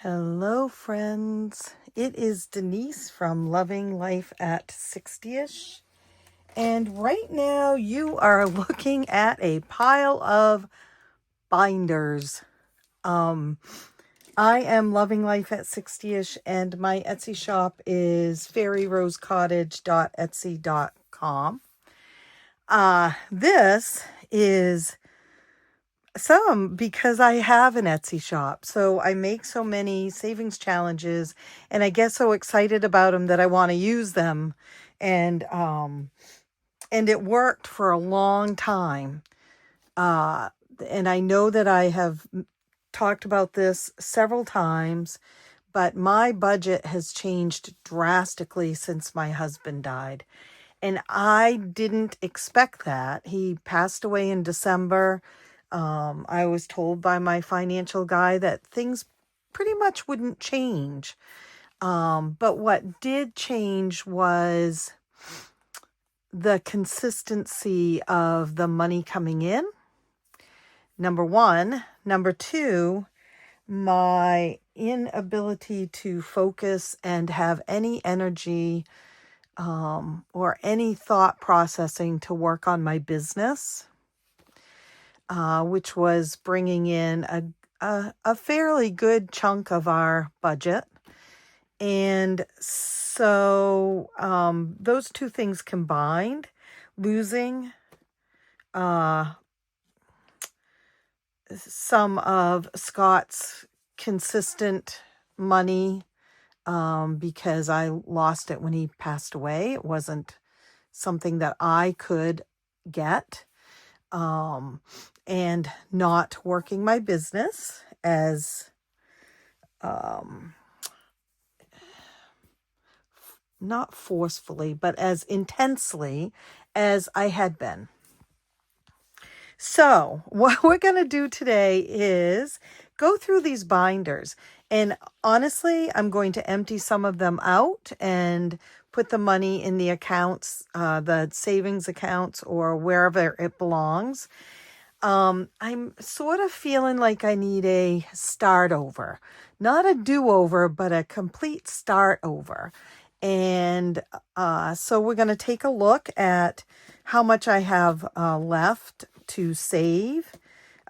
Hello, friends. It is Denise from Loving Life at 60ish. And right now you are looking at a pile of binders. I am Loving Life at 60ish, and my Etsy shop is fairyrosecottage.etsy.com. This is because I have an Etsy shop. So I make so many savings challenges and I get so excited about them that I want to use them. And it worked for a long time. And I know that I have talked about this several times, but my budget has changed drastically since my husband died. And I didn't expect that. He passed away in December. I was told by my financial guy that things pretty much wouldn't change. But what did change was the consistency of the money coming in. Number one. Number two, my inability to focus and have any energy or any thought processing to work on my business, which was bringing in a fairly good chunk of our budget. And so those two things combined, losing some of Scott's consistent money because I lost it when he passed away. It wasn't something that I could get. And not working my business as not forcefully, but as intensely as I had been. So what we're going to do today is go through these binders. And honestly, I'm going to empty some of them out and put the money in the accounts, the savings accounts, or wherever it belongs. I'm sort of feeling like I need a start over, not a do-over, but a complete start over. And so we're going to take a look at how much I have left to save.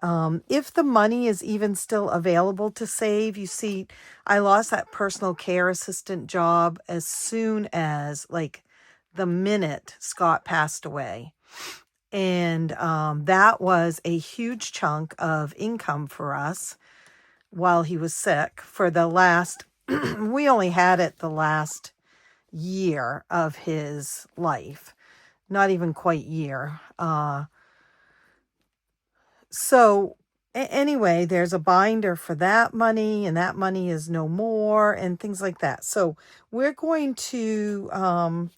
If the money is even still available to save. You see, I lost that personal care assistant job as soon as, like, the minute Scott passed away. And that was a huge chunk of income for us while he was sick for the last, we only had it the last year of his life, not even quite year. So anyway, there's a binder for that money, and that money is no more, and things like that. So we're going to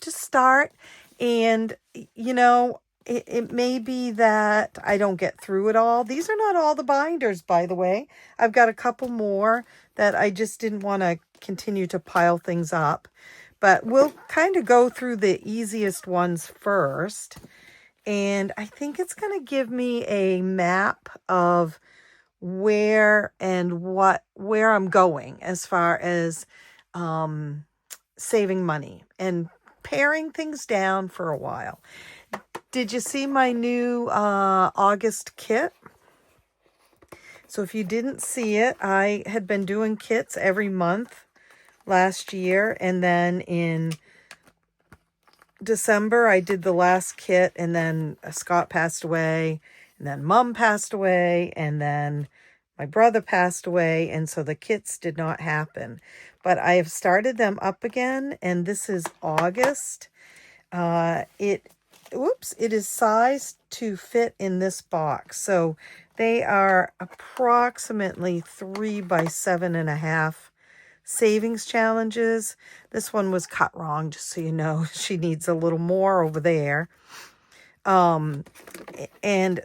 just start, and it may be that I don't get through it all. These are not all the binders, by the way. I've got a couple more that I just didn't want to continue to pile things up. But we'll kind of go through the easiest ones first. And I think it's going to give me a map of where I'm going as far as saving money and paring things down for a while. Did you see my new August kit? So if you didn't see it, I had been doing kits every month last year, and then in December I did the last kit, and then Scott passed away, and then Mom passed away, and then my brother passed away, and so the kits did not happen. But I have started them up again, and this is August. It is sized to fit in this box. So they are approximately 3 by 7.5 savings challenges. This one was cut wrong, just so you know. She needs a little more over there. And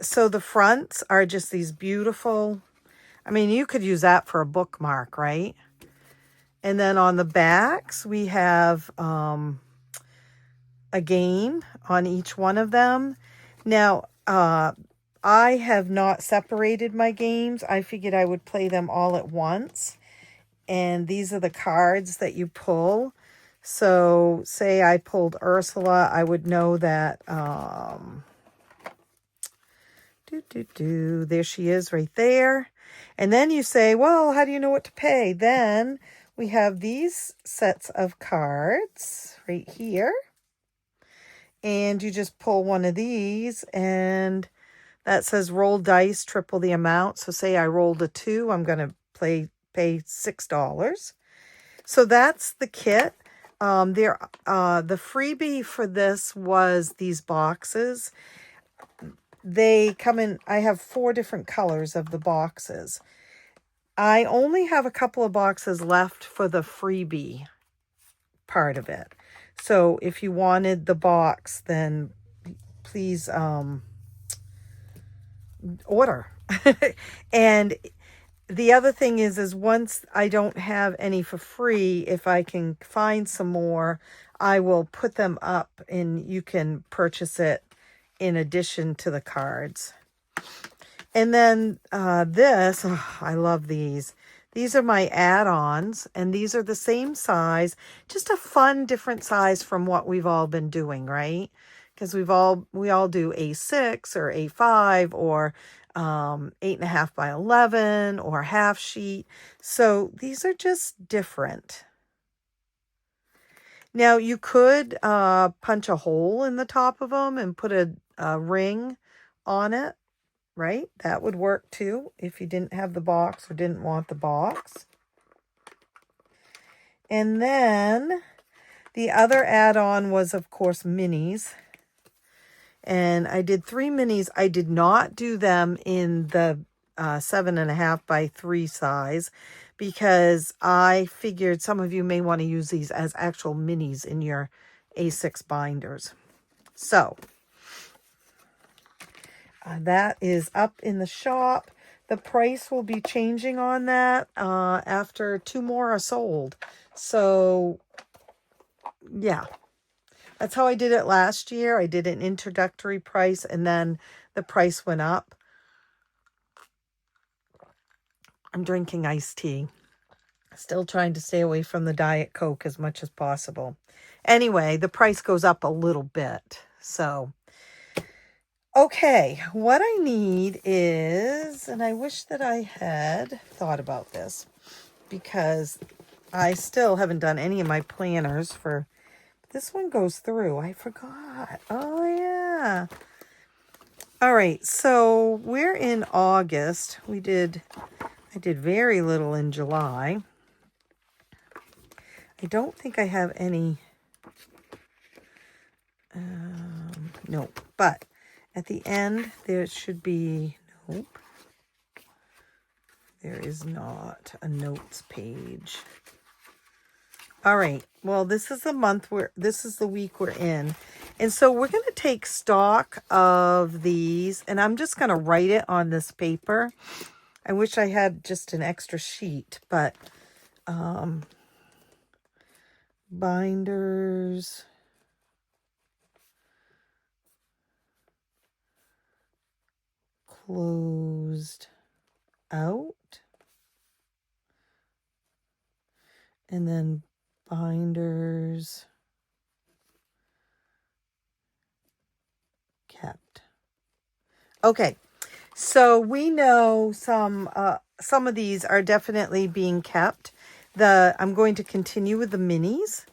so the fronts are just these beautiful, I mean, you could use that for a bookmark, right? And then on the backs, we have a game on each one of them. Now, I have not separated my games. I figured I would play them all at once. And these are the cards that you pull. So say I pulled Ursula, I would know that, there she is right there. And then you say, well, how do you know what to pay? Then we have these sets of cards right here. And you just pull one of these and that says roll dice, triple the amount. So say I rolled a 2, I'm going to pay $6. So that's the kit. The freebie for this was these boxes. They come in, I have 4 different colors of the boxes. I only have a couple of boxes left for the freebie part of it. So if you wanted the box, then please order. And the other thing is once I don't have any for free, if I can find some more, I will put them up and you can purchase it in addition to the cards. And then I love these. These are my add-ons, and these are the same size, just a fun different size from what we've all been doing, right? Because we all do A6 or A5 or 8.5 by 11 or half sheet. So these are just different. Now you could punch a hole in the top of them and put a ring on it. Right? That would work too if you didn't have the box or didn't want the box. And then the other add-on was, of course, minis. And I did 3 minis. I did not do them in the 7.5 by 3 size because I figured some of you may want to use these as actual minis in your A6 binders. So that is up in the shop. The price will be changing on that after 2 more are sold. So, yeah. That's how I did it last year. I did an introductory price and then the price went up. I'm drinking iced tea. Still trying to stay away from the Diet Coke as much as possible. Anyway, the price goes up a little bit. So... okay, what I need is, and I wish that I had thought about this because I still haven't done any of my planners for, this one goes through. I forgot. Oh, yeah. All right, so we're in August. I did very little in July. I don't think I have any, no, but at the end, there should be, nope, there is not a notes page. All right, well, this is the week we're in. And so we're going to take stock of these, and I'm just going to write it on this paper. I wish I had just an extra sheet, but binders... closed out, and then binders kept. Okay, so we know some of these are definitely being kept. I'm going to continue with the minis,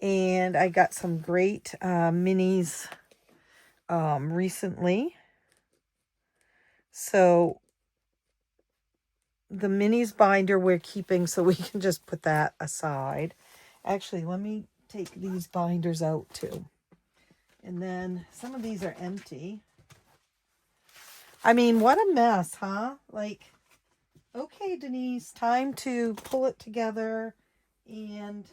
and I got some great minis recently. So the minis binder we're keeping, so we can just put that aside. Actually, let me take these binders out too. And then some of these are empty. I mean, what a mess, huh? Like, okay, Denise, time to pull it together and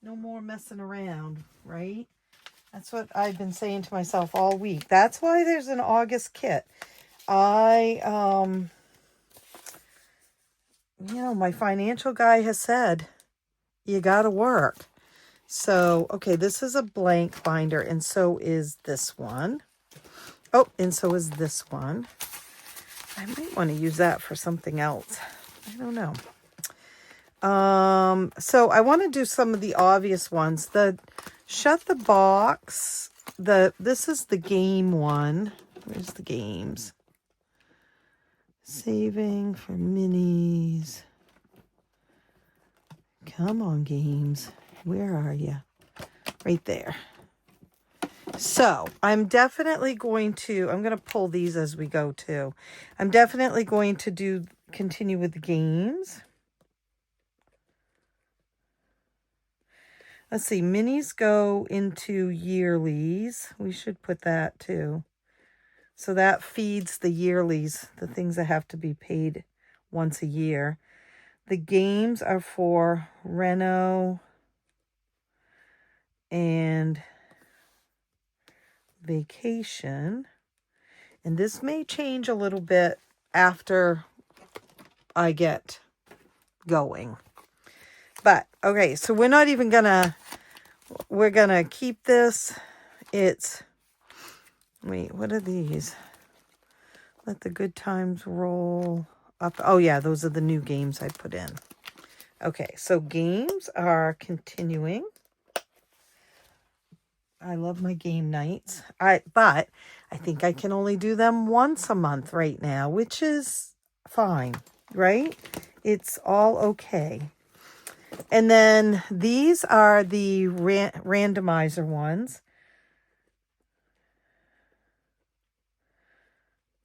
no more messing around, right? That's what I've been saying to myself all week. That's why there's an August kit. My financial guy has said, you got to work. So, okay, this is a blank binder, and so is this one. Oh, and so is this one. I might want to use that for something else. I don't know. So I want to do some of the obvious ones. The shut the box. This is the game one. Where's the games? Saving for minis. Come on, games. Where are you? Right there. So I'm definitely going to, I'm going to pull these as we go too. I'm definitely going to continue with the games. Let's see, minis go into yearlies. We should put that too. So that feeds the yearlies, the things that have to be paid once a year. The games are for reno and vacation. And this may change a little bit after I get going. But, okay, so we're not even gonna, we're gonna keep this. It's, wait, what are these? Let the good times roll up. Oh, yeah, those are the new games I put in. Okay, so games are continuing. I love my game nights. But I think I can only do them once a month right now, which is fine, right? It's all okay. And then these are the randomizer ones.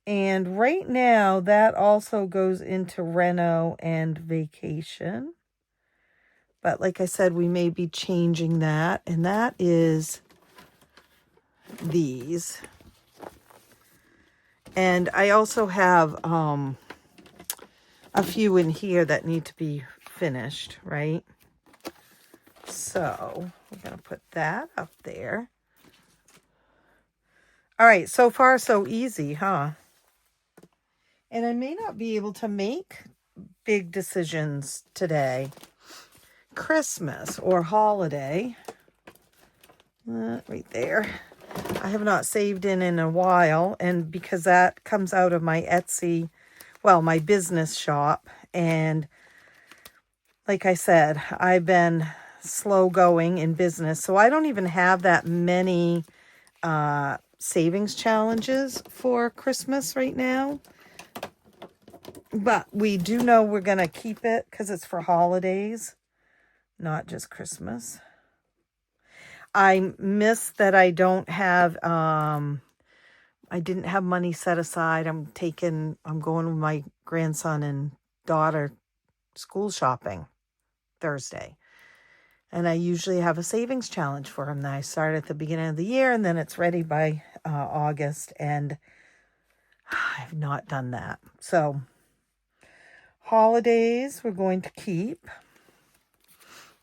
And right now, that also goes into reno and vacation. But like I said, we may be changing that. And that is these. And I also have a few in here that need to be finished, right? So we're going to put that up there. All right, so far so easy, huh? And I may not be able to make big decisions today. Christmas or holiday. Right there. I have not saved in a while, and because that comes out of my Etsy, well, my business shop. And like I said, I've been slow going in business, so I don't even have that many savings challenges for Christmas right now. But we do know we're going to keep it because it's for holidays, not just Christmas. I miss that I don't have, I didn't have money set aside. I'm going with my grandson and daughter school shopping Thursday. And I usually have a savings challenge for him that I start at the beginning of the year, and then it's ready by August. And I have not done that. So holidays we're going to keep.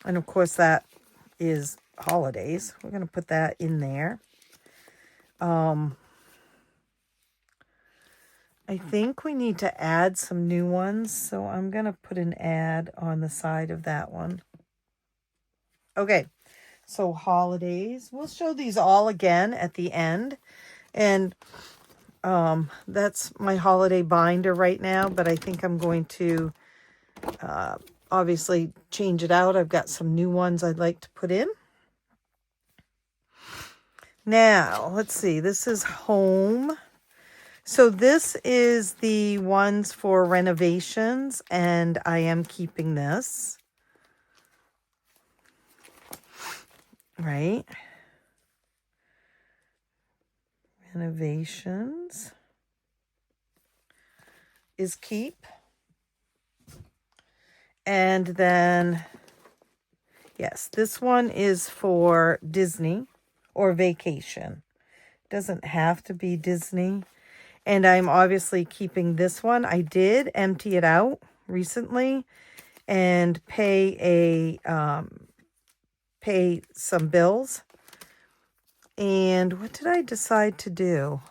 And of course that is holidays. We're going to put that in there. I think we need to add some new ones. So I'm going to put an ad on the side of that one. Okay. So holidays, we'll show these all again at the end. And that's my holiday binder right now, but I think I'm going to obviously change it out. I've got some new ones I'd like to put in. Now, let's see. This is home. So this is the ones for renovations, and I am keeping this. Right? Renovations is keep. And then, yes, this one is for Disney or vacation. Doesn't have to be Disney. And I'm obviously keeping this one. I did empty it out recently and pay some bills. And what did I decide to do?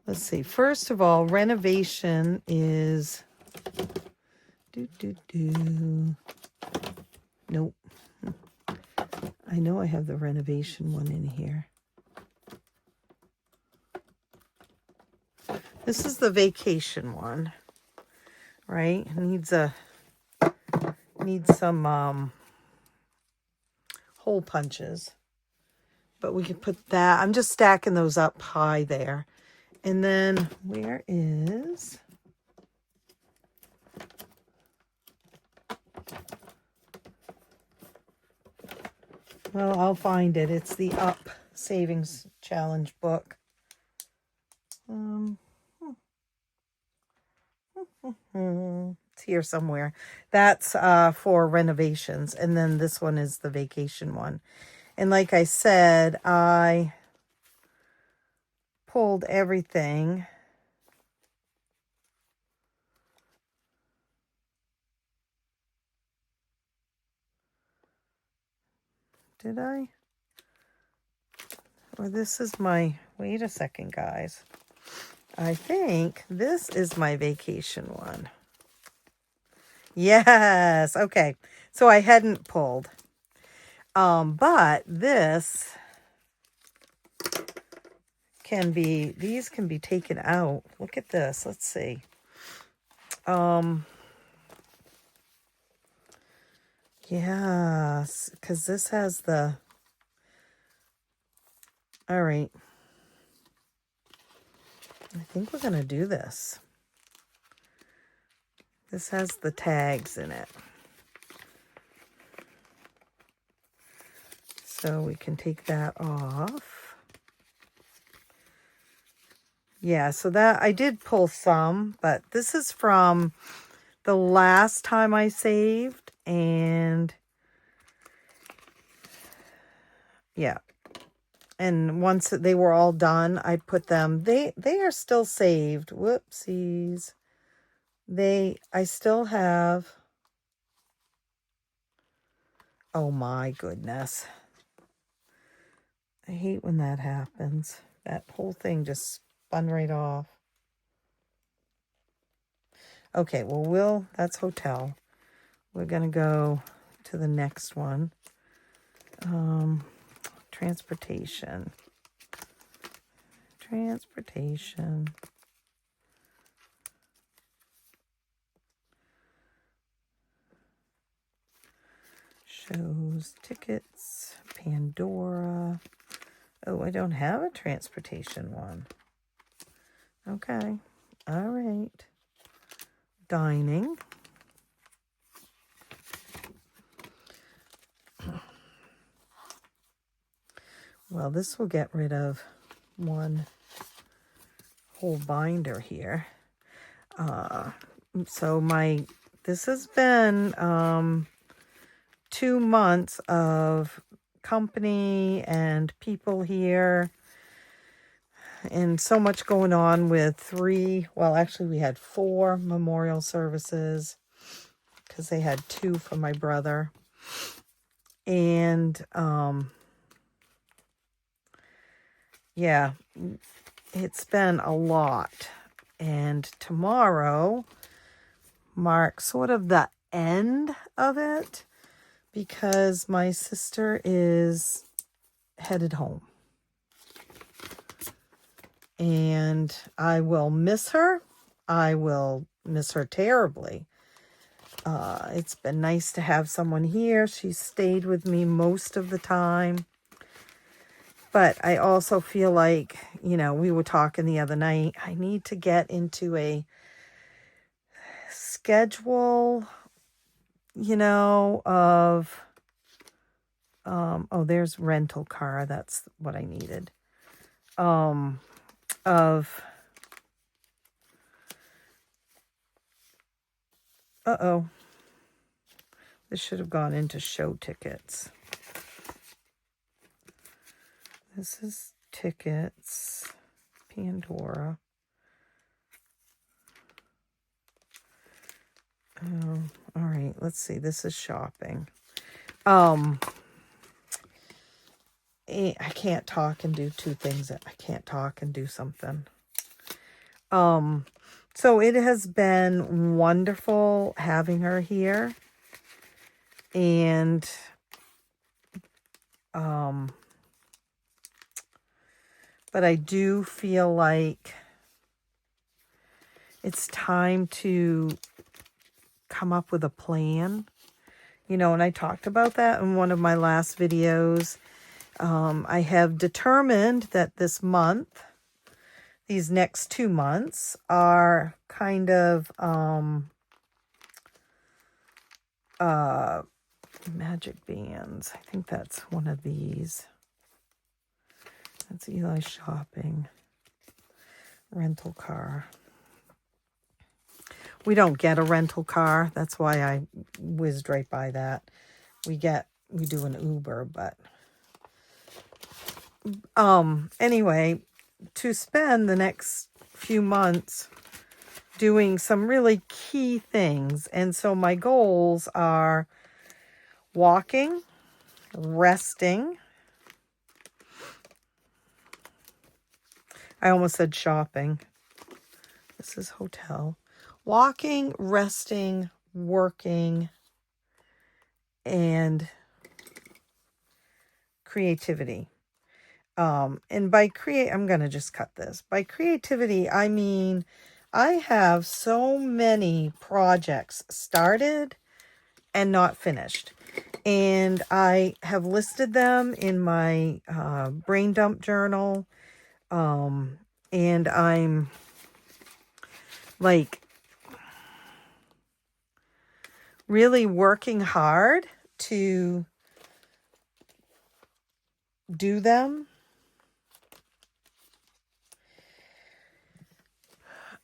Let's see. First of all, renovation is nope. I know I have the renovation one in here. This is the vacation one, right? Needs some hole punches. But we can put that. I'm just stacking those up high there. And then where is... Well, I'll find it. It's the Up Savings Challenge book. It's here somewhere. That's for renovations. And then this one is the vacation one. And like I said, I pulled everything. Did I? Or this is my... Wait a second, guys. I think this is my vacation one. Yes. Okay. So I hadn't pulled. But this can be... These can be taken out. Look at this. Let's see. Yes, because this has the... All right. I think we're going to do this. This has the tags in it. So we can take that off. Yeah, so that I did pull some, but this is from the last time I saved. And yeah. And once they were all done, I put them, they are still saved. Whoopsies. I still have, oh my goodness. I hate when that happens. That whole thing just spun right off. Okay, well, that's hotel. We're going to go to the next one. Transportation. Shows, tickets, Pandora. Oh, I don't have a transportation one. Okay. All right. Dining. Well, this will get rid of one whole binder here. So this has been 2 months of company and people here, and so much going on with 3, well, actually we had 4 memorial services because they had 2 for my brother. And yeah, it's been a lot. And tomorrow marks sort of the end of it because my sister is headed home. And I will miss her. I will miss her terribly. It's been nice to have someone here. She stayed with me most of the time. But I also feel like, we were talking the other night, I need to get into a schedule, of, oh, there's rental car. That's what I needed. Uh-oh. This should have gone into show tickets. This is tickets, Pandora. Oh, all right. Let's see. This is shopping. I can't talk and do 2 things. I can't talk and do something. So it has been wonderful having her here. And But I do feel like it's time to come up with a plan. You know, and I talked about that in one of my last videos. I have determined that this month, these next 2 months, are kind of magic bands. I think that's one of these. That's Eli shopping. Rental car. We don't get a rental car. That's why I whizzed right by that. We do an Uber, but anyway, to spend the next few months doing some really key things. And so my goals are walking, resting. I almost said shopping. This is hotel. Walking, resting, working, and creativity. And by I'm going to just cut this. By creativity, I mean, I have so many projects started and not finished. And I have listed them in my brain dump journal. And I'm like really working hard to do them.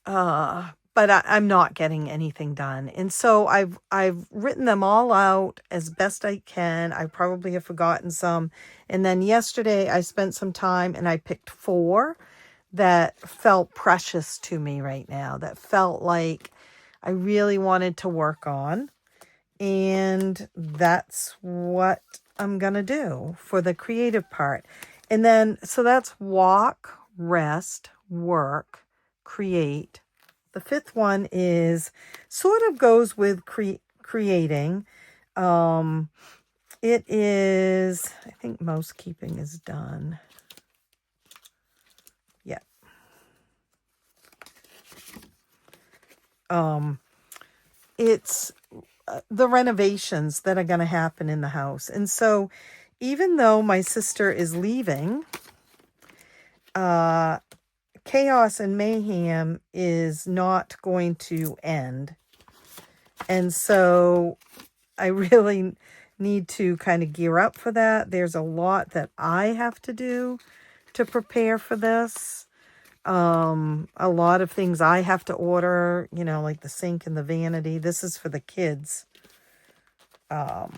But I'm not getting anything done. And so I've written them all out as best I can. I probably have forgotten some. And then yesterday I spent some time and I picked 4 that felt precious to me right now, that felt like I really wanted to work on. And that's what I'm going to do for the creative part. And then, so that's walk, rest, work, create. The 5th one is sort of goes with creating. It is, I think most keeping is done. Yeah. It's the renovations that are going to happen in the house. And so even though my sister is leaving, chaos and mayhem is not going to end. And so I really need to kind of gear up for that. There's a lot that I have to do to prepare for this. A lot of things I have to order, you know, like the sink and the vanity. This is for the kids. I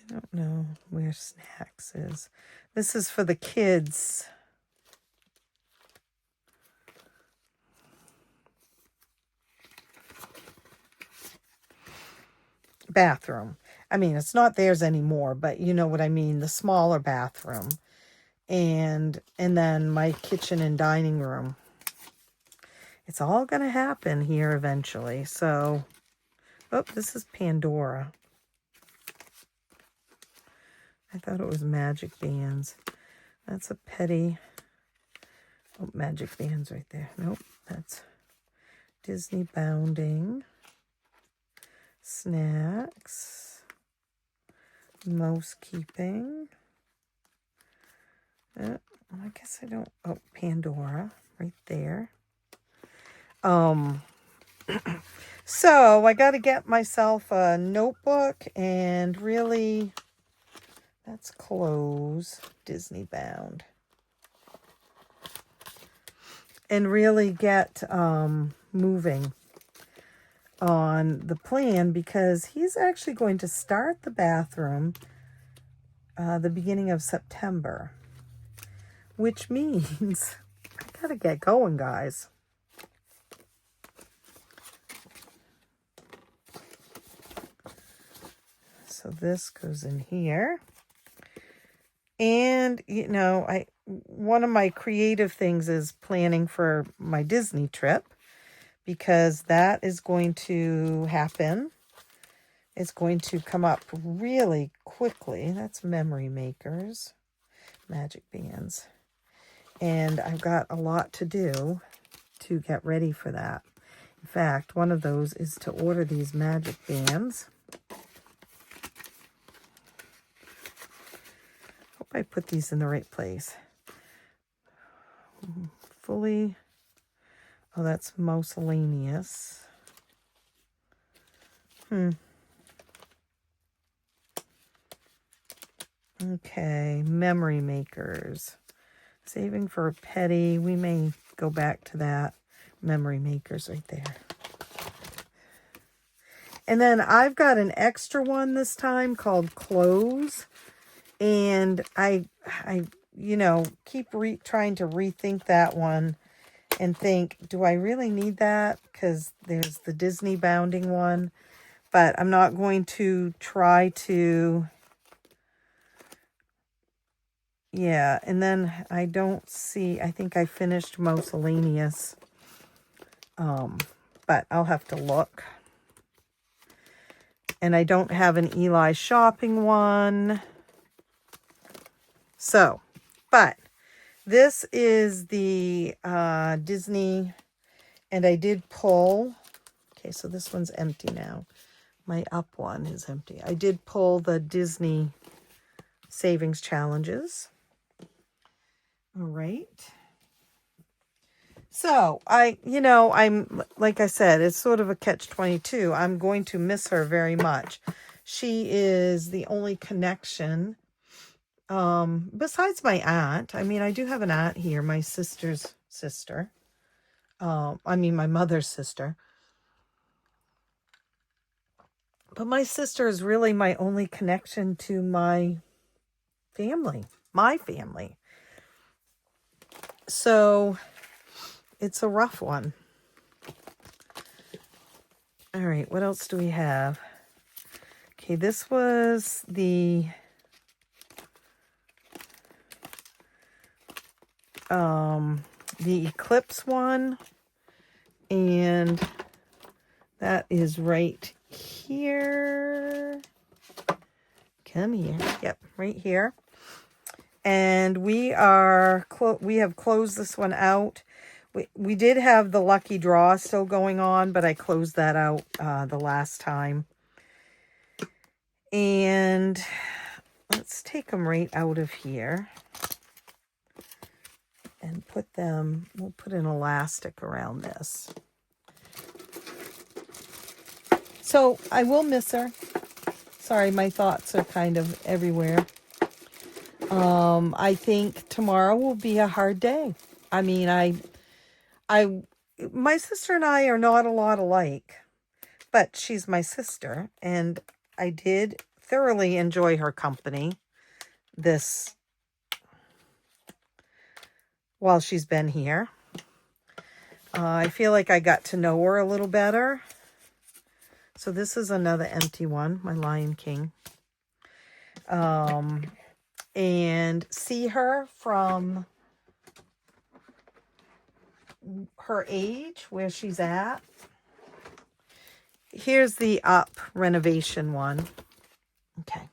don't know where snacks is. This is for the kids. Bathroom. I mean, it's not theirs anymore, but you know what I mean, the smaller bathroom. And then my kitchen and dining room. It's all going to happen here eventually. So, oh, this is Pandora. I thought it was magic bands. That's a petty. Oh, magic bands right there. Nope, that's Disney bounding. Snacks. Most keeping. I guess I don't. Oh, Pandora right there. So I got to get myself a notebook and really, that's close, Disney bound. And really get moving on the plan, because he's actually going to start the bathroom the beginning of September, which means I gotta get going, guys. So this goes in here. And, you know, one of my creative things is planning for my Disney trip, because that is going to happen It's going to come up really quickly. That's memory makers, magic bands. And I've got a lot to do to get ready for that. In fact, one of those is to order these magic bands. Hope I put these in the right place. Fully, oh, that's miscellaneous. Okay, memory makers. Saving for a petty. We may go back to that. Memory makers right there. And then I've got an extra one this time called clothes. And I keep trying to rethink that one and think, do I really need that? Because there's the Disney bounding one. But I'm not going to try to... Yeah, and then I don't see... I think I finished miscellaneous. But I'll have to look. And I don't have an Eli shopping one. So, but this is the Disney, and I did pull. Okay, so this one's empty now. My up one is empty. I did pull the Disney savings challenges. All right. So I'm, like I said, it's sort of a catch-22. I'm going to miss her very much. She is the only connection, besides my aunt. I mean, I do have an aunt here, my sister's sister. My mother's sister. But my sister is really my only connection to my family. So it's a rough one. All right, what else do we have? Okay, this was the eclipse one, and that is right here. Come here. Yep, right here. And we have closed this one out. We did have the lucky draw still going on, but I closed that out the last time. And let's take them right out of here and we'll put an elastic around this. So I will miss her. Sorry, my thoughts are kind of everywhere. I think tomorrow will be a hard day. I mean, my sister and I are not a lot alike, but she's my sister, and I did thoroughly enjoy her company while she's been here. I feel like I got to know her a little better. So this is another empty one, my Lion King. And see her from her age, where she's at. Here's the up renovation one. Okay.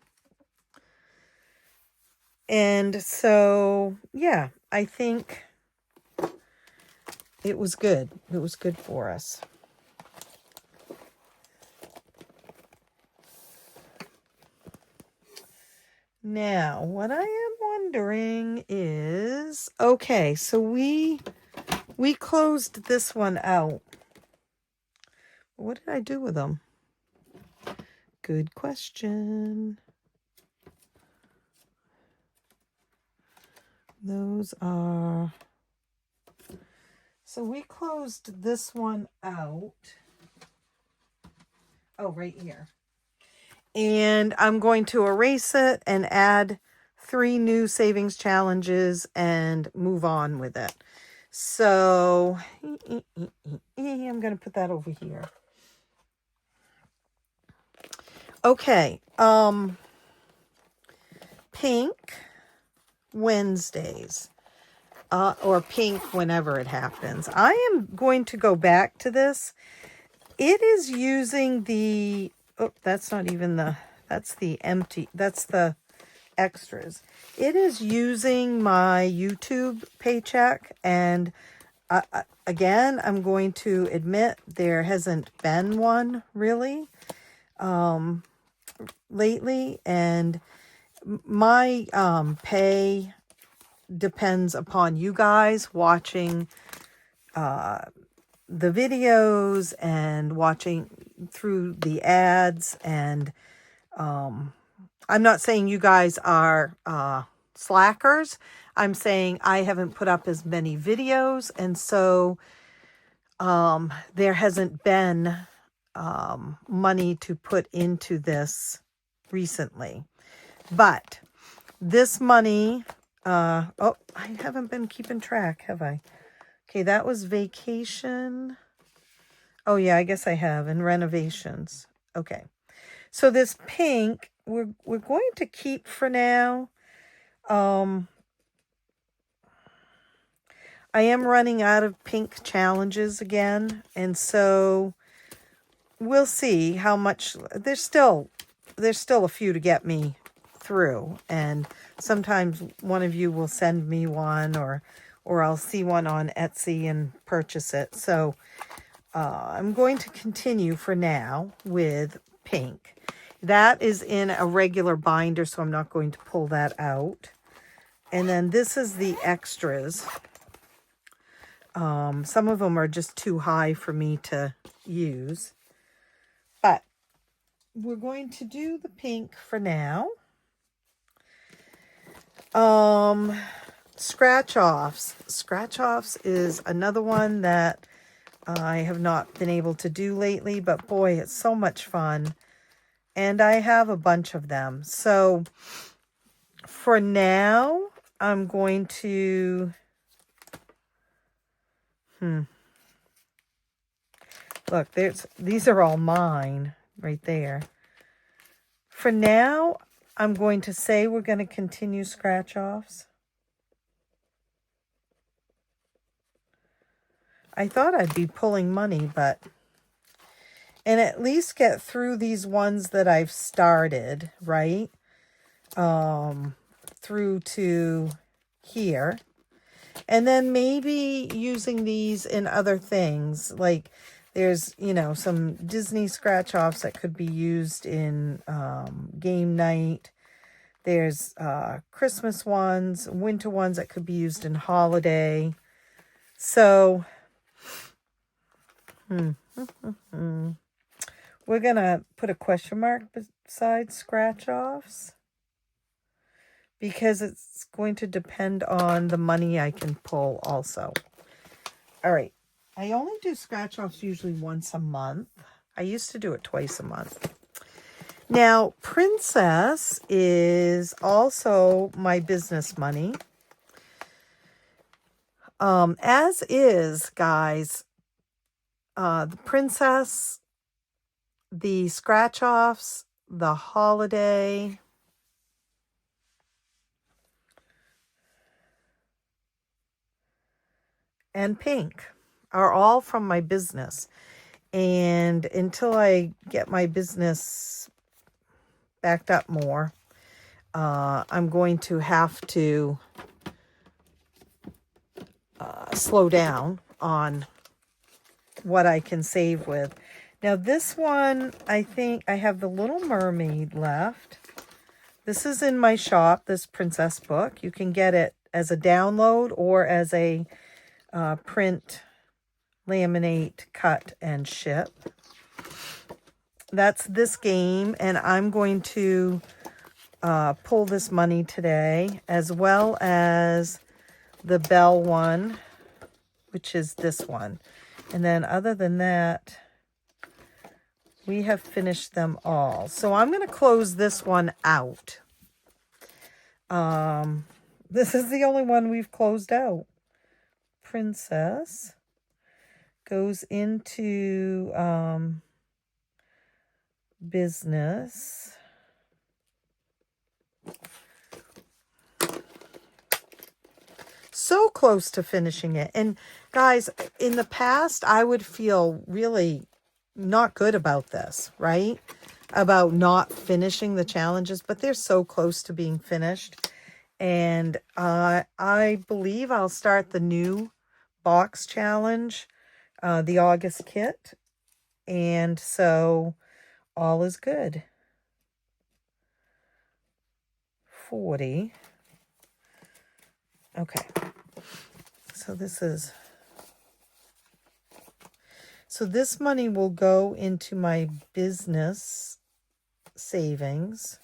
And so, yeah, I think it was good. It was good for us. Now, what I am wondering is, okay, so we closed this one out. What did I do with them? Good question. Those are... So we closed this one out. Oh, right here. And I'm going to erase it and add 3 new savings challenges and move on with it. So I'm going to put that over here. Okay. Pink Wednesdays. Or pink whenever it happens. I am going to go back to this. It is using the Oh, that's not even that's the empty, that's the extras. It is using my YouTube paycheck, and again, I'm going to admit there hasn't been one really lately, and my pay depends upon you guys watching the videos and watching through the ads. And I'm not saying you guys are slackers. I'm saying I haven't put up as many videos, and so there hasn't been money to put into this recently. But this money, oh, I haven't been keeping track, have I? Okay, that was vacation. Oh yeah, I guess I have, and renovations. Okay. So this pink, we're going to keep for now. I am running out of pink challenges again, and so we'll see how much. There's still a few to get me through, and sometimes one of you will send me one, or I'll see one on Etsy and purchase it. So I'm going to continue for now with pink. That is in a regular binder, so I'm not going to pull that out. And then this is the extras. Some of them are just too high for me to use. But we're going to do the pink for now. Scratch offs. Scratch offs is another one that I have not been able to do lately, but boy, it's so much fun. And I have a bunch of them. So for now, I'm going to... Look, these are all mine right there. For now, I'm going to say we're going to continue scratch-offs. I thought I'd be pulling money, but... And at least get through these ones that I've started, right? Through to here. And then maybe using these in other things. Like there's, some Disney scratch-offs that could be used in game night. There's Christmas ones, winter ones that could be used in holiday. So, we're going to put a question mark beside scratch-offs, because it's going to depend on the money I can pull also. All right. I only do scratch-offs usually once a month. I used to do it twice a month. Now, Princess is also my business money. As is, guys, the Princess, the scratch-offs, the holiday... and pink are all from my business. And until I get my business backed up more, I'm going to have to slow down on what I can save with. Now this one, I think I have the Little Mermaid left. This is in my shop, this Princess book. You can get it as a download or as a print, laminate, cut, and ship. That's this game, and I'm going to pull this money today, as well as the Bell one, which is this one. And then other than that, we have finished them all. So I'm going to close this one out. This is the only one we've closed out. Princess goes into business. So close to finishing it. And guys, in the past, I would feel really not good about this, right? about not finishing the challenges, but they're so close to being finished. And I believe I'll start the new box challenge, the August kit. And so all is good. 40. Okay. So this money will go into my business savings,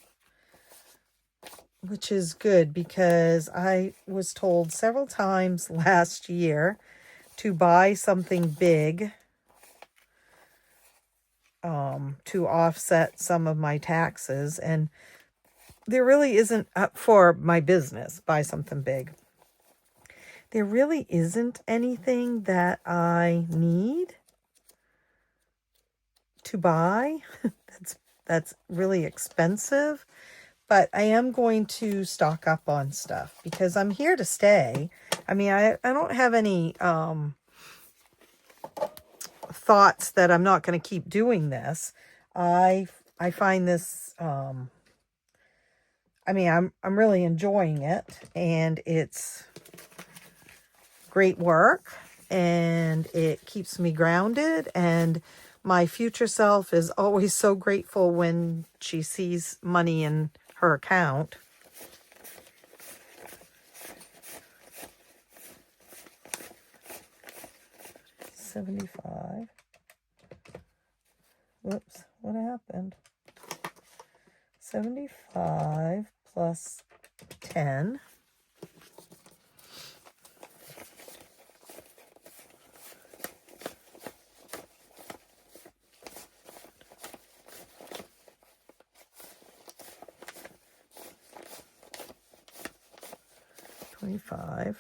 which is good because I was told several times last year to buy something big to offset some of my taxes, and there really isn't, for my business, buy something big. There really isn't anything that I need to buy that's really expensive, but I am going to stock up on stuff because I'm here to stay. I mean, I don't have any thoughts that I'm not going to keep doing this. I find this I mean, I'm really enjoying it, and it's great work, and it keeps me grounded, and my future self is always so grateful when she sees money in her account. $75. Whoops, what happened? 75 plus 10. $25.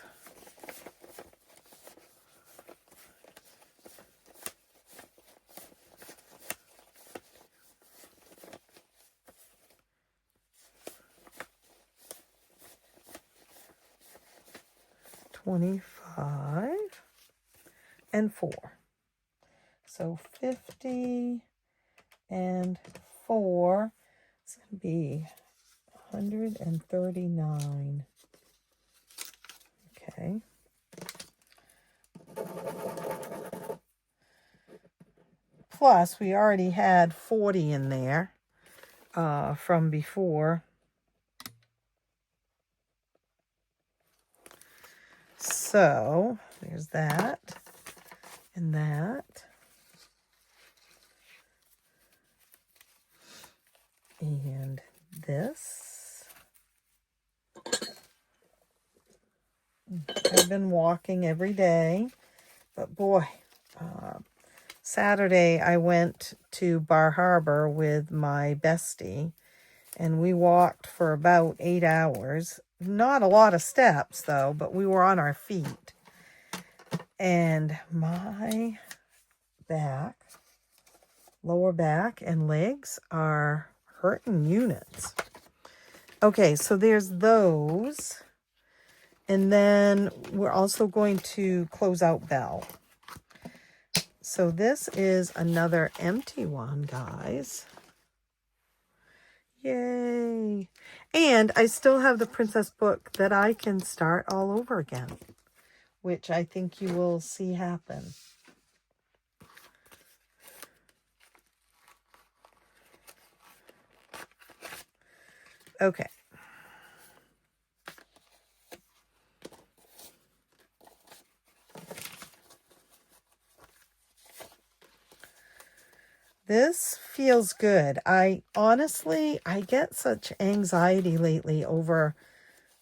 $25 and 4. So 50 and 4. It's going to be 139. Okay. Plus, we already had 40 in there from before. So, there's that and that. And this. I've been walking every day, but boy, Saturday I went to Bar Harbor with my bestie, and we walked for about 8 hours. Not a lot of steps, though, but we were on our feet. And my back, lower back and legs are hurting units. Okay, so there's those. And then we're also going to close out Bell. So this is another empty one, guys. Yay. And I still have the princess book that I can start all over again, which I think you will see happen. Okay. This feels good. I get such anxiety lately over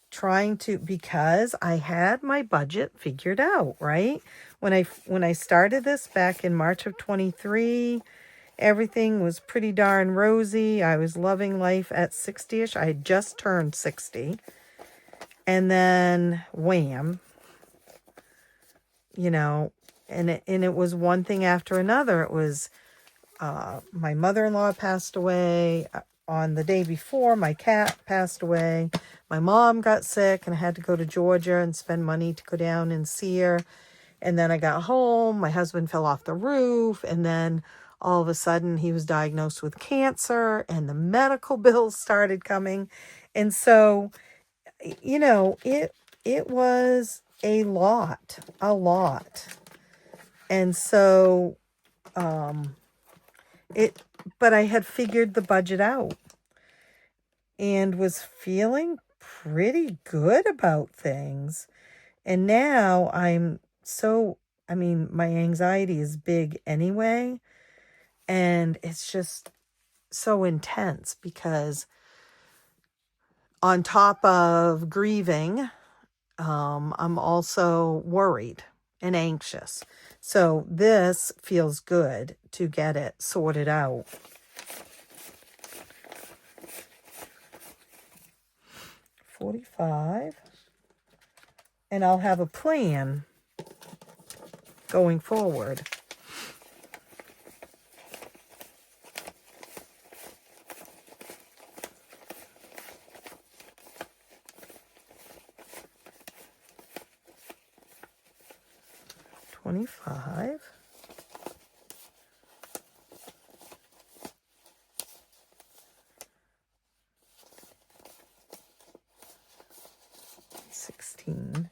trying to, because I had my budget figured out, right? When I started this back in March of 23, everything was pretty darn rosy. I was loving life at 60ish. I had just turned 60. And then wham, and it was one thing after another. It was my mother-in-law passed away on the day before. My cat passed away. My mom got sick and I had to go to Georgia and spend money to go down and see her. And then I got home. My husband fell off the roof. And then all of a sudden he was diagnosed with cancer and the medical bills started coming. And so, you know, it was a lot. And so, but I had figured the budget out and was feeling pretty good about things. And now my anxiety is big anyway. And it's just so intense because on top of grieving, I'm also worried and anxious. So this feels good to get it sorted out. $45. And I'll have a plan going forward. $25. $16.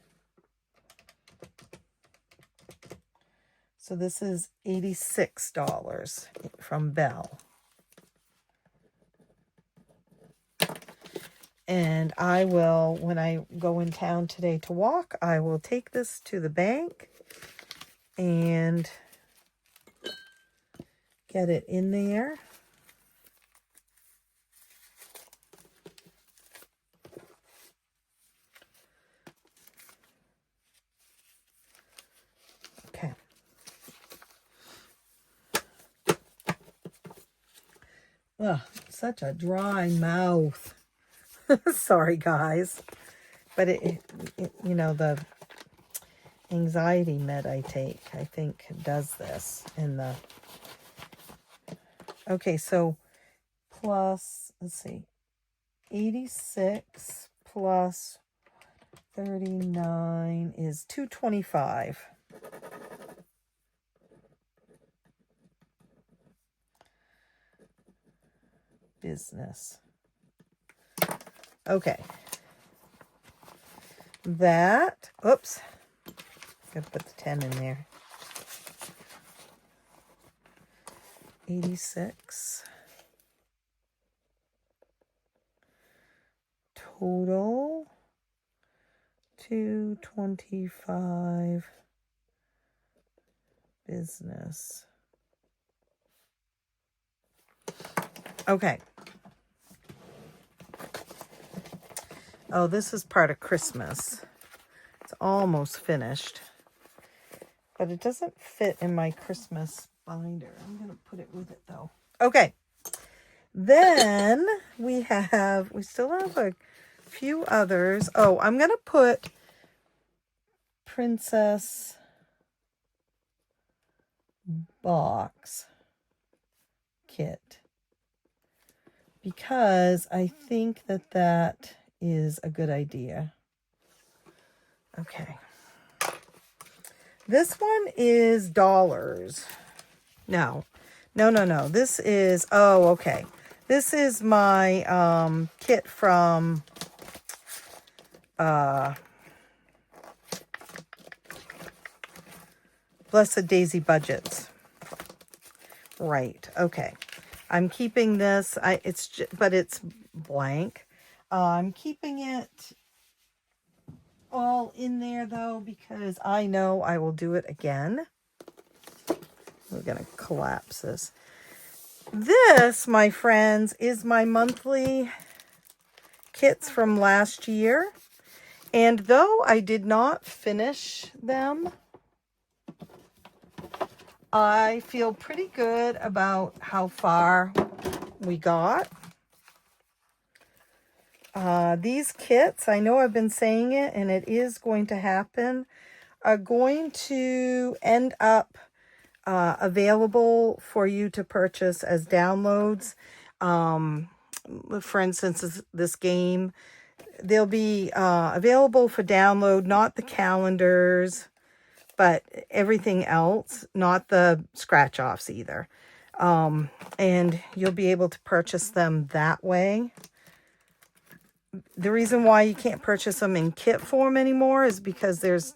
So this is $86 from Belle. And I will, when I go in town today to walk, I will take this to the bank and get it in there. Okay. Ugh, such a dry mouth. Sorry, guys. But it, you know, the anxiety med I take, I think, does this. Okay, so plus, let's see, 86 plus 39 is 225. Business. Okay. That, oops, gotta put the 10 in there. 86. Total 225. Business. Okay. Oh, this is part of Christmas. It's almost finished. But it doesn't fit in my Christmas binder. I'm going to put it with it, though. Okay. Then we still have a few others. Oh, I'm going to put Princess Box Kit. Because I think that is a good idea. Okay. This one is dollars. No. This is, oh, okay. This is my kit from Blessed Daisy Budgets. Right. Okay. I'm keeping this. But it's blank. I'm keeping it all in there though because I know I will do it again. We're going to collapse this. This, my friends, is my monthly kits from last year. And though I did not finish them, I feel pretty good about how far we got. These kits, I know I've been saying it, and it is going to happen, are going to end up available for you to purchase as downloads. For instance, this game, they'll be available for download, not the calendars, but everything else, not the scratch-offs either. And you'll be able to purchase them that way. The reason why you can't purchase them in kit form anymore is because there's,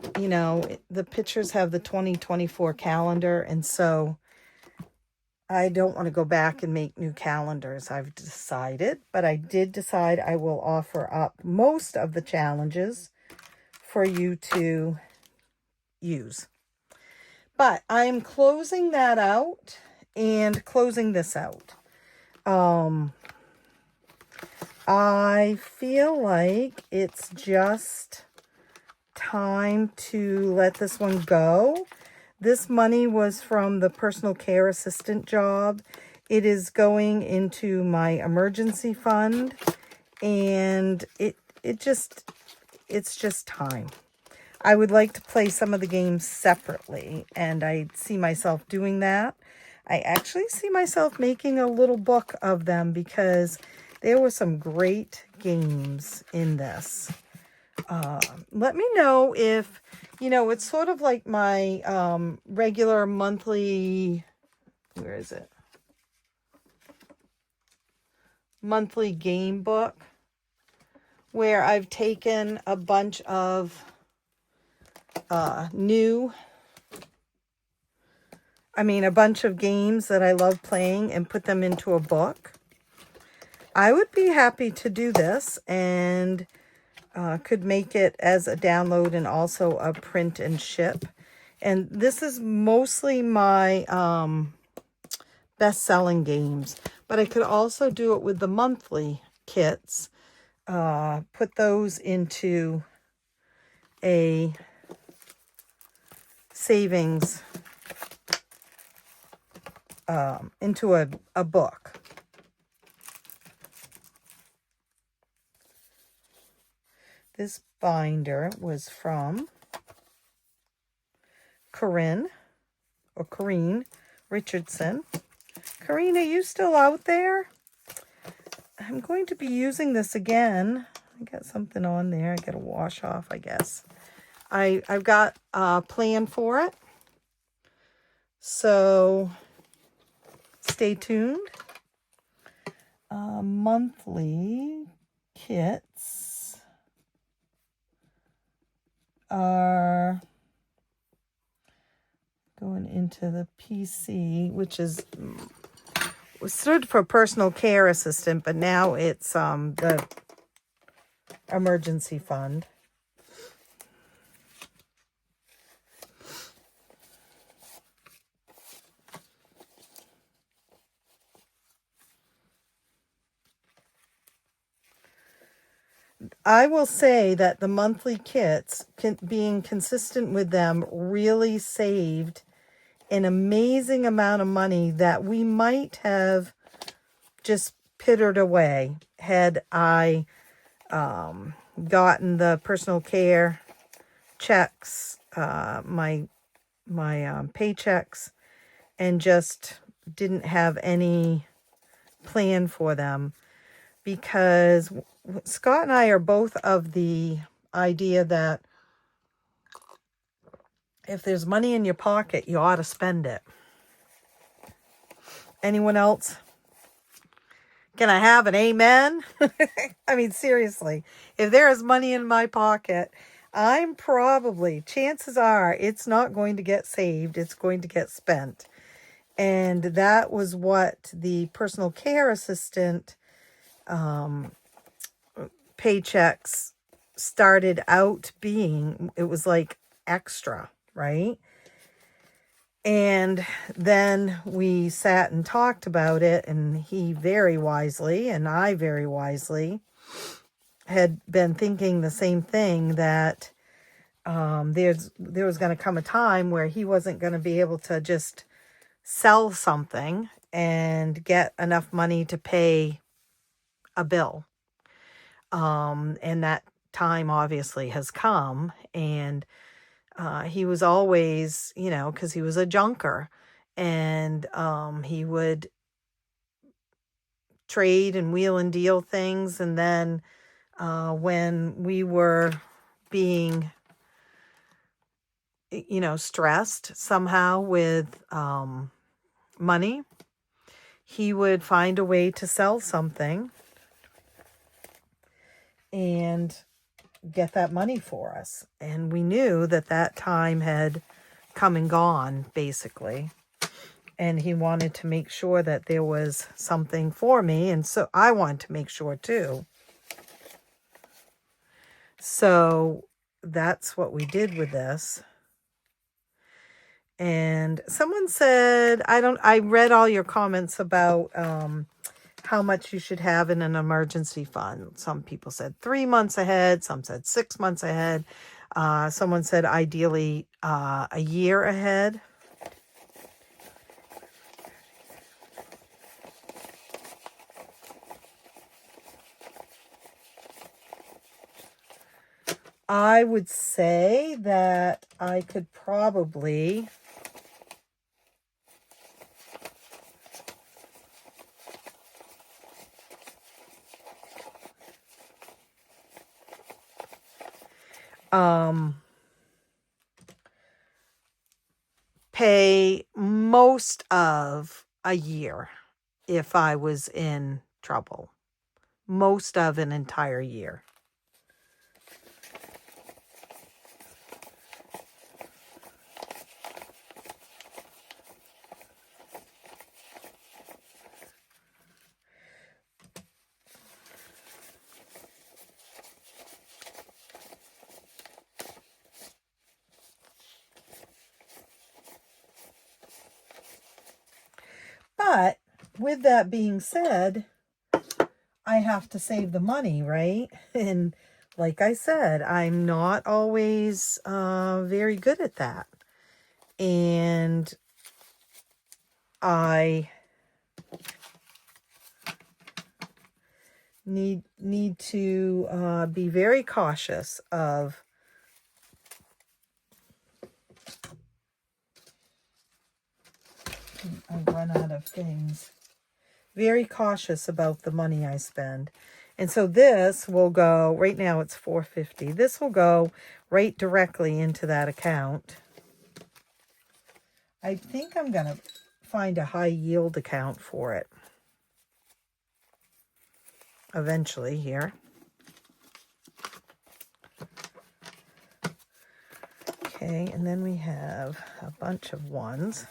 the pictures have the 2024 calendar, and so I don't want to go back and make new calendars, I've decided, but I did decide I will offer up most of the challenges for you to use. But I'm closing that out and closing this out. I feel like it's just time to let this one go. This money was from the personal care assistant job. It is going into my emergency fund, and it's just time. I would like to play some of the games separately, and I see myself doing that. I actually see myself making a little book of them because there were some great games in this. Let me know if, it's sort of like my regular monthly, where is it? Monthly game book, where I've taken a bunch of a bunch of games that I love playing and put them into a book. I would be happy to do this, and could make it as a download and also a print and ship. And this is mostly my best-selling games, but I could also do it with the monthly kits. Put those into a savings, into a book. This binder was from Corinne Richardson. Corinne, are you still out there? I'm going to be using this again. I got something on there. I got to wash off, I guess. I've got a plan for it. So stay tuned. Monthly kits are going into the PC, which was stood for personal care assistant, but now it's the emergency fund. I will say that the monthly kits, being consistent with them, really saved an amazing amount of money that we might have just pittered away had I gotten the personal care checks, my paychecks, and just didn't have any plan for them. Because Scott and I are both of the idea that if there's money in your pocket, you ought to spend it. Anyone else? Can I have an amen? I mean, seriously, if there is money in my pocket, chances are it's not going to get saved. It's going to get spent. And that was what the personal care assistant paychecks started out being. It was like extra, right? And then we sat and talked about it, and he very wisely, and I very wisely, had been thinking the same thing, that there was going to come a time where he wasn't going to be able to just sell something and get enough money to pay a bill. And that time obviously has come, and he was always, because he was a junker, and he would trade and wheel and deal things. And then when we were being, stressed somehow with money, he would find a way to sell something and get that money for us. And we knew that that time had come and gone, basically. And he wanted to make sure that there was something for me. And so I wanted to make sure too. So that's what we did with this. And someone said, I read all your comments about how much you should have in an emergency fund. Some people said 3 months ahead. Some said 6 months ahead. Someone said ideally a year ahead. I would say that I could probably pay most of a year if I was in trouble. Most of an entire year. But with that being said, I have to save the money, right? And like I said, I'm not always very good at that. And I need to be very cautious of I run out of things. Very cautious about the money I spend. And so this will go, right now it's $4.50. This will go right directly into that account. I think I'm going to find a high yield account for it eventually here. Okay, and then we have a bunch of ones.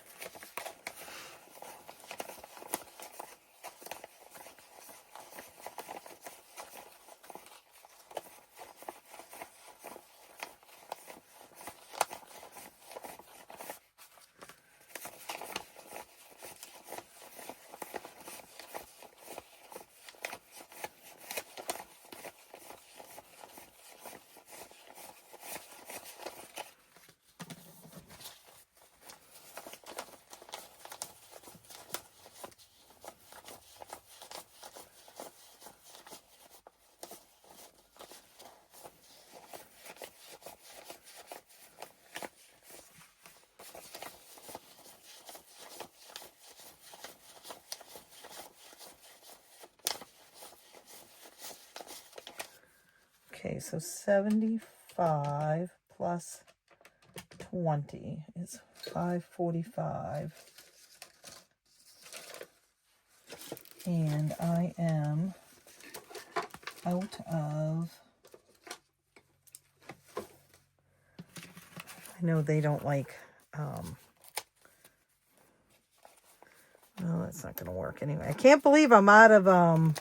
Okay, so 75 plus 20 is 545. And I am out of, I know they don't like, no, that's not going to work anyway. I can't believe I'm out of,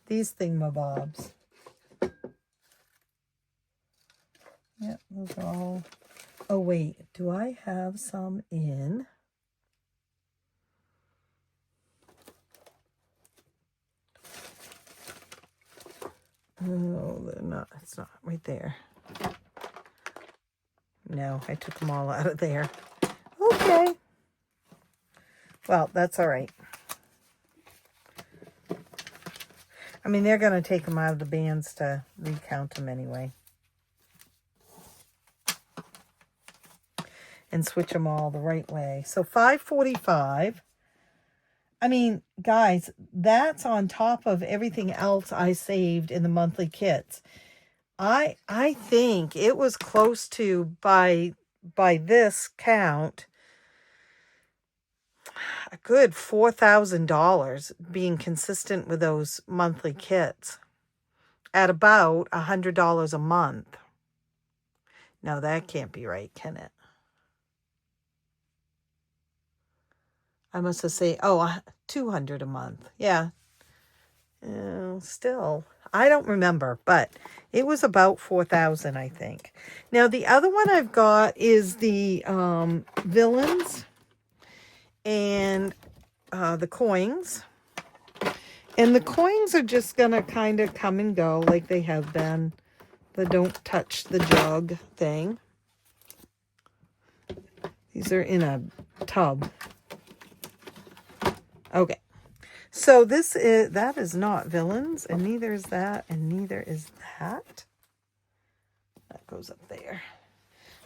these thingamabobs. Yep, those are all. Oh, wait. Do I have some in? Oh, they're not. It's not right there. No, I took them all out of there. Okay. Well, that's all right. I mean, they're going to take them out of the bands to recount them anyway. And switch them all the right way. So 545. I mean, guys, that's on top of everything else I saved in the monthly kits. I think it was close to, by this count, a good $4,000 being consistent with those monthly kits at about $100 a month. No, that can't be right, can it? I must have said, $200 a month. Yeah. Still, I don't remember, but it was about 4,000, I think. Now, the other one I've got is the villains and the coins. And the coins are just going to kind of come and go like they have been. The don't touch the jug thing. These are in a tub. Okay. So that is not villains, and neither is that, and neither is that. That goes up there.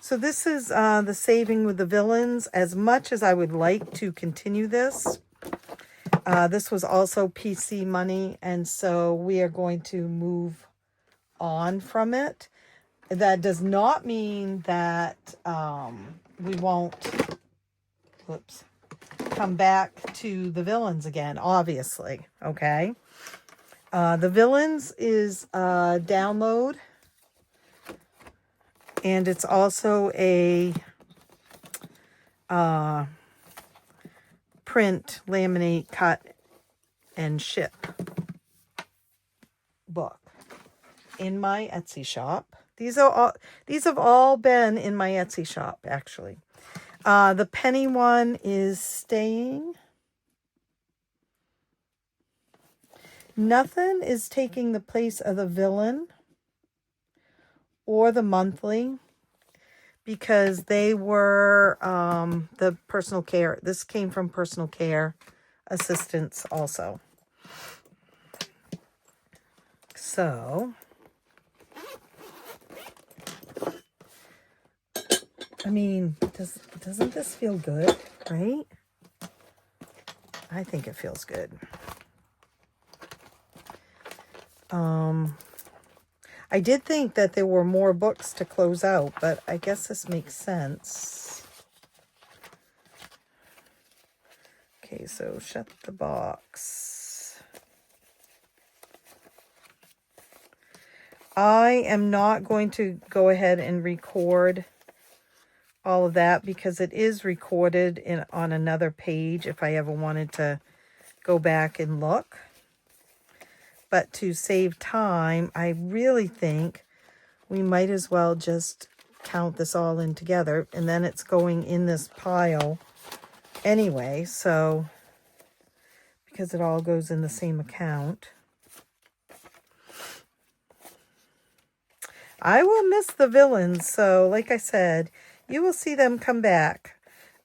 So this is the saving with the villains. As much as I would like to continue this, this was also PC money, and so we are going to move on from it. That does not mean that we won't come back to the villains again, obviously. Okay. The villains is a download, and it's also a print, laminate, cut, and ship book in my Etsy shop. These have all been in my Etsy shop, actually. The penny one is staying. Nothing is taking the place of the villain or the monthly, because they were the personal care. This came from personal care assistants also. So, I mean, doesn't this feel good, right? I think it feels good. I did think that there were more books to close out, but I guess this makes sense. Okay, so shut the box. I am not going to go ahead and record all of that because it is recorded on another page if I ever wanted to go back and look. But to save time, I really think we might as well just count this all in together, and then it's going in this pile anyway, so because it all goes in the same account. I will miss the villains, so like I said, you will see them come back,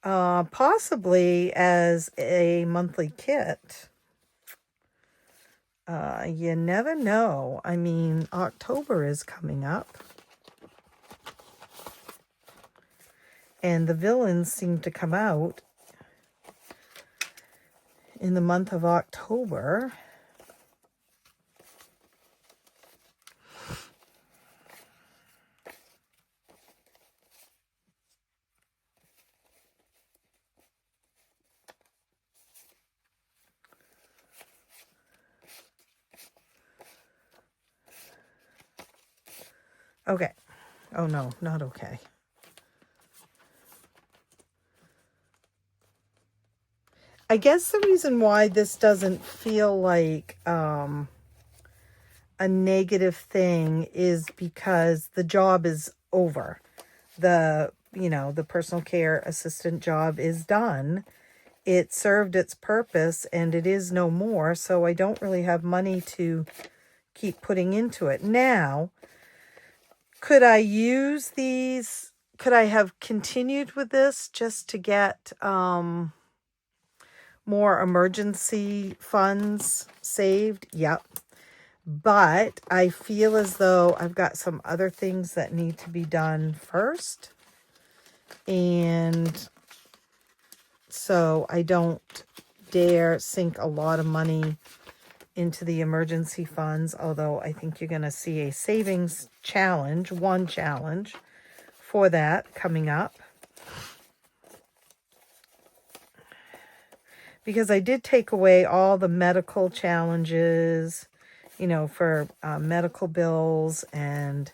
possibly as a monthly kit. You never know. I mean, October is coming up. And the villains seem to come out in the month of October. Okay. Oh, no, not okay. I guess the reason why this doesn't feel like a negative thing is because the job is over. The personal care assistant job is done. It served its purpose and it is no more. So I don't really have money to keep putting into it. Now, could I use these? Could I have continued with this just to get more emergency funds saved? Yep. But I feel as though I've got some other things that need to be done first. And so I don't dare sink a lot of money into the emergency funds, although I think you're going to see a savings challenge, one challenge for that coming up. because I did take away all the medical challenges, you know, for medical bills and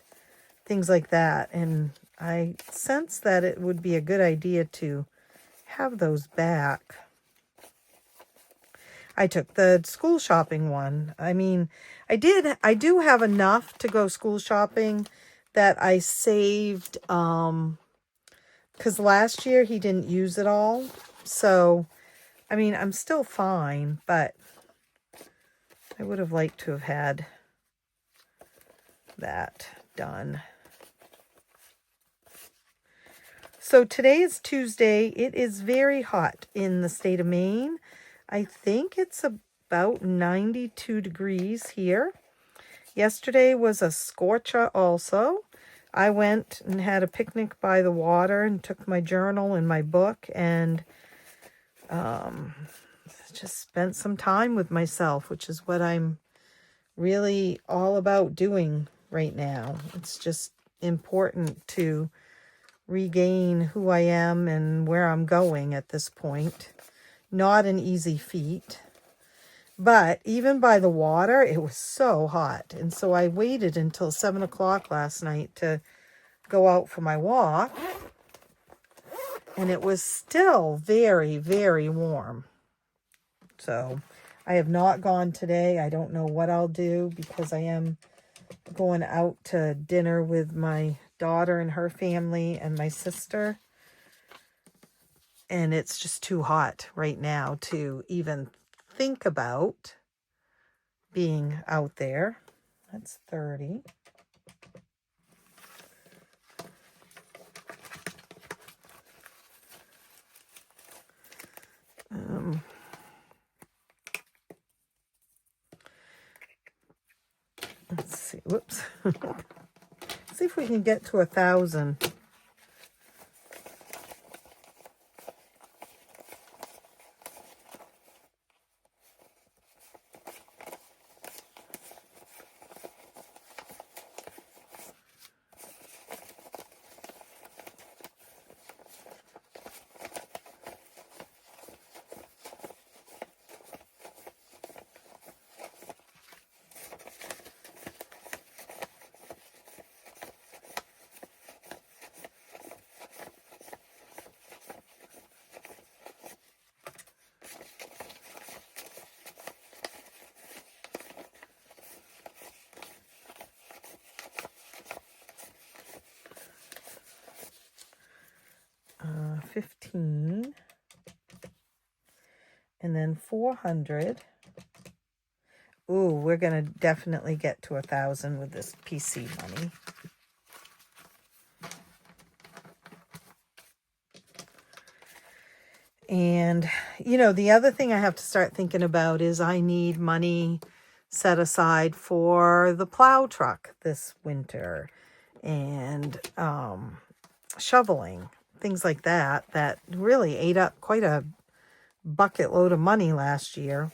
things like that. And I sense that it would be a good idea to have those back. I took the school shopping one. I mean, I do have enough to go school shopping that I saved, because last year he didn't use it all. So, I mean, I'm still fine, but I would have liked to have had that done. So today is Tuesday. It is very hot in the state of Maine. I think it's about 92 degrees here. Yesterday was a scorcher also. I went and had a picnic by the water and took my journal and my book and just spent some time with myself, which is what I'm really all about doing right now. It's just important to regain who I am and where I'm going at this point. Not an easy feat. But even by the water, it was so hot. And so I waited until 7 o'clock last night to go out for my walk. And it was still very, very warm. So I have not gone today. I don't know what I'll do because I am going out to dinner with my daughter and her family and my sister. And it's just too hot right now to even think about being out there. That's 30. Let's see. Whoops. See if we can get to 1,000. Uh, 15. And then 400. Ooh, we're going to definitely get to 1,000 with this PC money. And, you know, the other thing I have to start thinking about is I need money set aside for the plow truck this winter and shoveling, things like that, that really ate up quite a bucket load of money last year.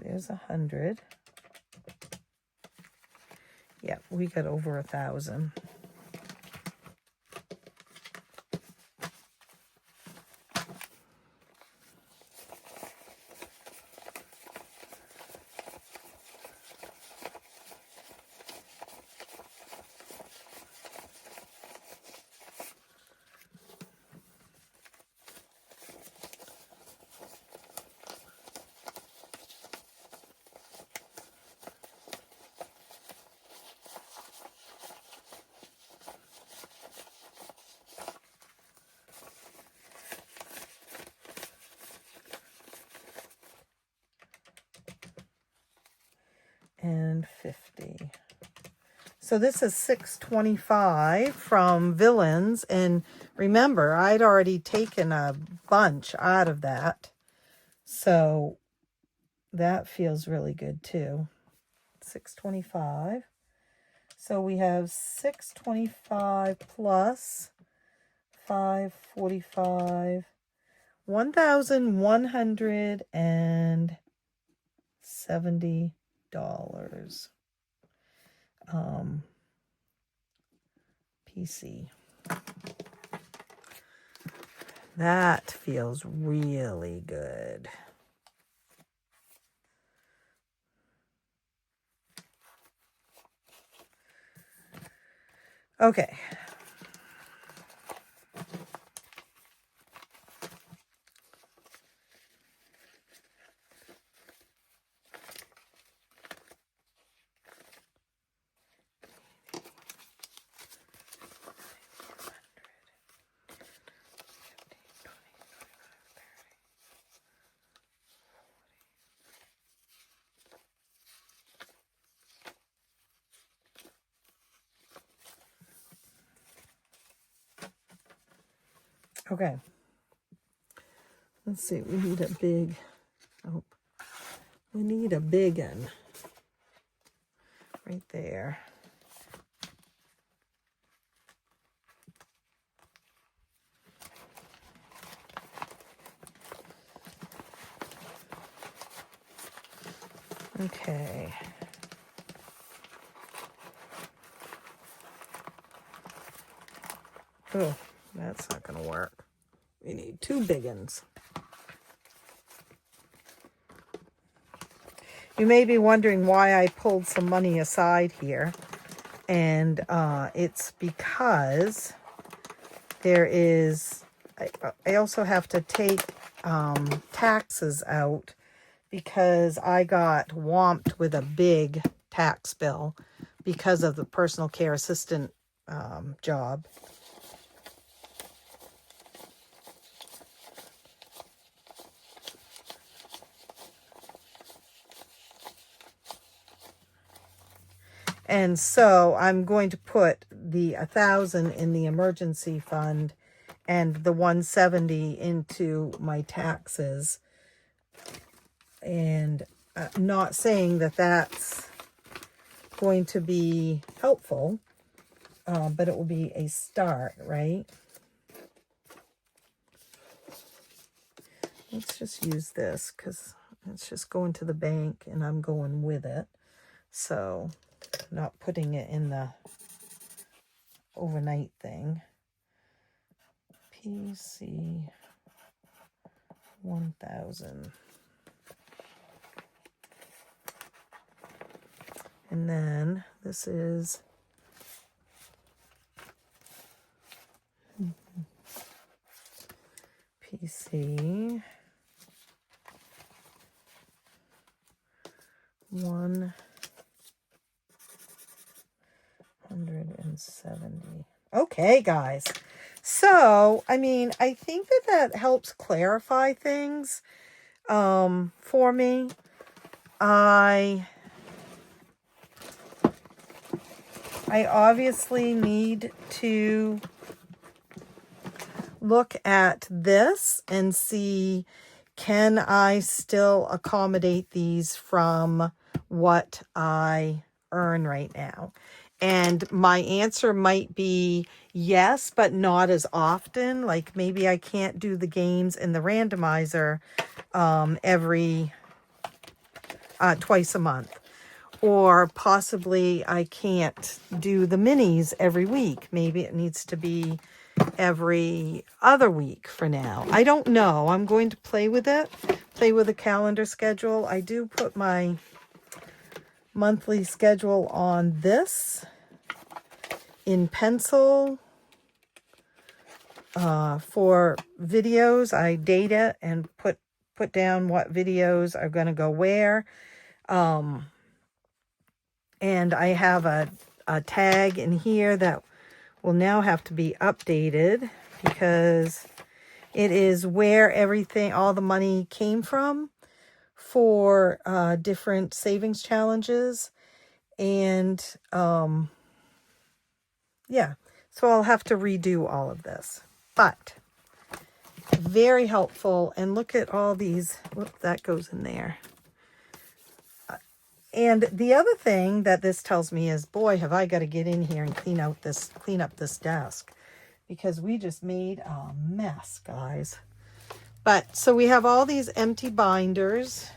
There's 100. Yeah, we got over 1,000. So this is $6.25 from Villains. And remember, I'd already taken a bunch out of that. So that feels really good too. $6.25. So we have $6.25 plus $5.45, $1,170. PC. That feels really good. Okay. Okay. Let's see. We need a big one right there. Okay. Oh, that's not going to work. We need two big ones. You may be wondering why I pulled some money aside here. And it's because there is, I also have to take taxes out because I got whomped with a big tax bill because of the personal care assistant job. And so I'm going to put the 1,000 in the emergency fund and the 170 into my taxes. And not saying that that's going to be helpful, but it will be a start, right? Let's just use this because it's just going to the bank and I'm going with it. So not putting it in the overnight thing. PC 1,000. And then this is PC 170. Okay, guys. So, I mean, I think that helps clarify things for me. I obviously need to look at this and see, can I still accommodate these from what I earn right now? And my answer might be yes, but not as often. Like maybe I can't do the games in the randomizer every twice a month. Or possibly I can't do the minis every week. Maybe it needs to be every other week for now. I don't know. I'm going to play with it, play with the calendar schedule. I do put my monthly schedule on this in pencil. For videos, I date it and put down what videos are going to go where. And I have a tag in here that will now have to be updated because it is where everything, all the money came from for different savings challenges. And yeah, so I'll have to redo all of this. But very helpful. And look at all these. Whoop, that goes in there. And the other thing that this tells me is, boy, have I got to get in here and clean up this desk, because we just made a mess, guys. But so we have all these empty binders.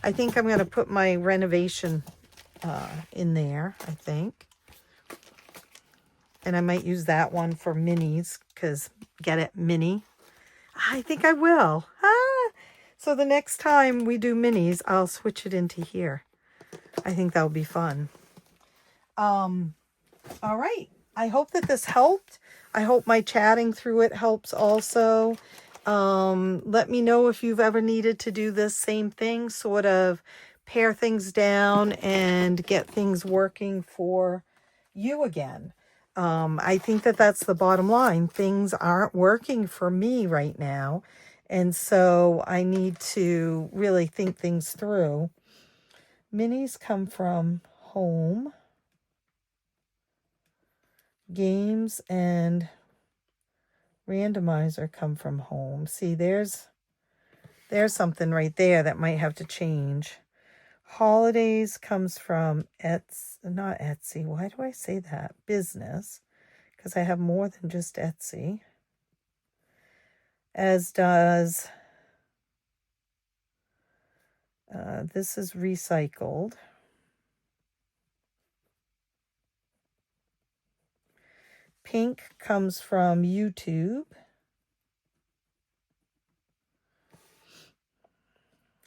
I think I'm going to put my renovation in there, I think. And I might use that one for minis, because get it, mini. I think I will. So the next time we do minis, I'll switch it into here. I think that'll be fun. All right. I hope that this helped. I hope my chatting through it helps also. Let me know if you've ever needed to do this same thing, sort of pare things down and get things working for you again. I think that that's the bottom line. Things aren't working for me right now. And so I need to really think things through. Minis come from home. Games and randomizer come from home. See, there's something right there that might have to change. Holidays comes from not Etsy. Why do I say that? Business, because I have more than just Etsy. As does, this is recycled. Pink comes from YouTube.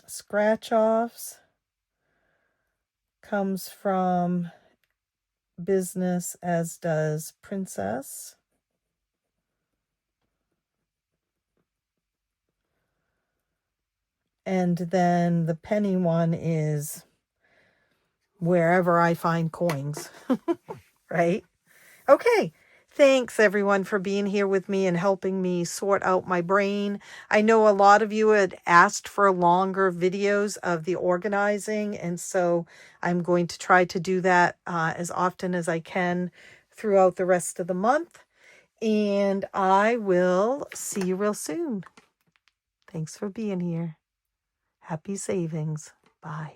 Scratch offs comes from business, as does Princess. And then the penny one is wherever I find coins, right? Okay. Thanks, everyone, for being here with me and helping me sort out my brain. I know a lot of you had asked for longer videos of the organizing, and so I'm going to try to do that as often as I can throughout the rest of the month. And I will see you real soon. Thanks for being here. Happy savings. Bye.